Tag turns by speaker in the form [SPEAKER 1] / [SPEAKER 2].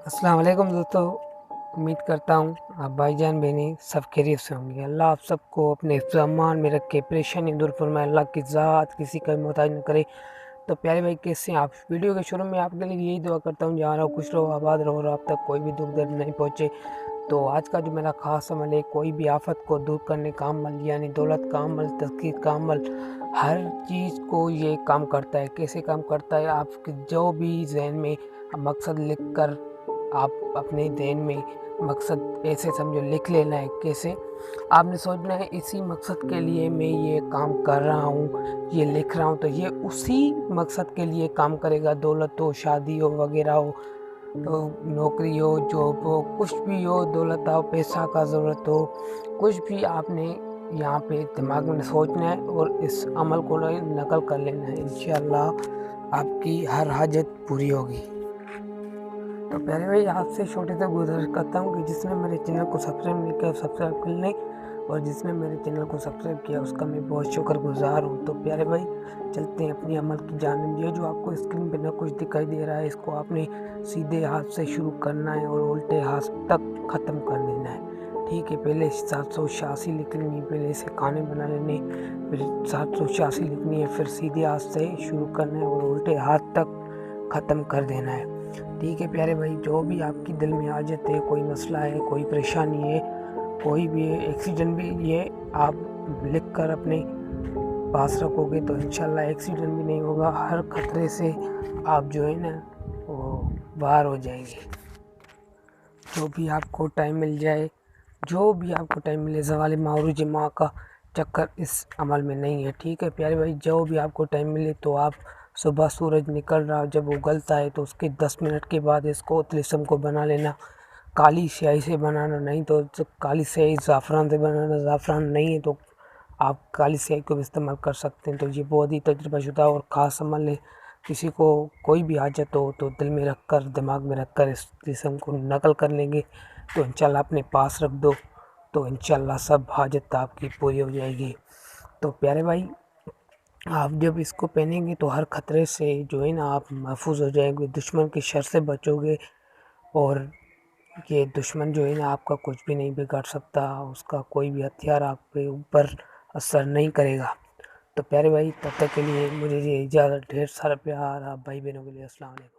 [SPEAKER 1] अस्सलाम वालेकुम दोस्तों, उम्मीद करता हूँ आप भाईजान बहनें सब खैरियत से होंगे। अल्लाह आप सबको अपने हिफ्ज़ अमान में रख के परेशानी दूर फरमाए। अल्लाह की ज़ात किसी का मोहताज न करे। तो प्यारे भाई कैसे हैं आप? वीडियो के शुरू में आपके लिए यही दुआ करता हूँ, जहाँ रहो खुश रहो, आबाद रहो और आप तक कोई भी दुख दर्द नहीं पहुँचे। तो आज का जो मेरा ख़ास अमल है, कोई भी आफत को दूर करने का अमल, यानी दौलत का अमल, तज़कीर का अमल, हर चीज़ को ये काम करता है। कैसे काम करता है? आपके जो भी ज़हन में मकसद लिख कर, आप अपने ज़हन में मकसद ऐसे समझो लिख लेना है। कैसे? आपने सोचना है इसी मकसद के लिए मैं ये काम कर रहा हूँ, ये लिख रहा हूँ, तो ये उसी मकसद के लिए काम करेगा। दौलत हो, शादी हो, वगैरह हो, तो नौकरी हो, जॉब हो, कुछ भी हो, दौलत हो, पैसा का ज़रूरत हो, कुछ भी आपने यहाँ पे दिमाग में सोचना है और इस अमल को नकल कर लेना है। इंशाअल्लाह आपकी हर हाजत पूरी होगी। तो प्यारे भाई आपसे छोटे से गुजारिश करता हूँ कि जिसने मेरे चैनल को सब्सक्राइब नहीं किया सब्सक्राइब कर लें, और जिसने मेरे चैनल को सब्सक्राइब किया उसका मैं बहुत शुक्रगुजार हूँ। तो प्यारे भाई चलते हैं अपनी अमल की जानिब। ये जो आपको स्क्रीन पे ना कुछ दिखाई दे रहा है, इसको आपने सीधे हाथ से शुरू करना है और उल्टे हाथ तक ख़त्म कर देना है। ठीक है, पहले 786 लिख लेनी है, पहले इसे खाने बना लेने, फिर 786 लिखनी है, फिर सीधे हाथ से शुरू करना है और उल्टे हाथ तक ख़त्म कर देना है। ठीक है प्यारे भाई, जो भी आपकी दिल में हाजत है, कोई मसला है, कोई परेशानी है, कोई भी एक्सीडेंट भी, ये आप लिख कर अपने पास रखोगे तो इंशाल्लाह एक्सीडेंट भी नहीं होगा। हर खतरे से आप जो है ना वो बाहर हो जाएंगे। जो भी आपको टाइम मिल जाए, जो भी आपको टाइम मिले, ज़वाल मारूज माँ का चक्कर इस अमल में नहीं है। ठीक है प्यारे भाई, जो भी आपको टाइम मिले तो आप सुबह सूरज निकल रहा जब उगलता है तो उसके 10 मिनट के बाद इसको तिलस्म को बना लेना। काली स्याही से बनाना, नहीं तो काली स्याही ज़ाफ़रान से बनाना, ज़ाफ़रान नहीं है तो आप काली स्याही को भी इस्तेमाल कर सकते हैं। तो ये बहुत ही तजुर्बाशुदा और ख़ास अमल है। किसी को कोई भी हाजत हो तो दिल में रख कर, दिमाग में रख कर इस जिस्म को नकल कर लेंगे तो इंशाल्लाह अपने पास रख दो, तो इंशाल्लाह सब हाजत आपकी पूरी हो जाएगी। तो प्यारे भाई आप जब इसको पहनेंगे तो हर खतरे से जो है ना आप महफूज हो जाएंगे, दुश्मन की शर से बचोगे, और ये दुश्मन जो है ना आपका कुछ भी नहीं बिगाड़ सकता, उसका कोई भी हथियार आप पे ऊपर असर नहीं करेगा। तो प्यारे भाई तब तक के लिए मुझे ये इजाज़त, ढेर सारा प्यार आप भाई बहनों के लिए। अस्सलाम वालेकुम।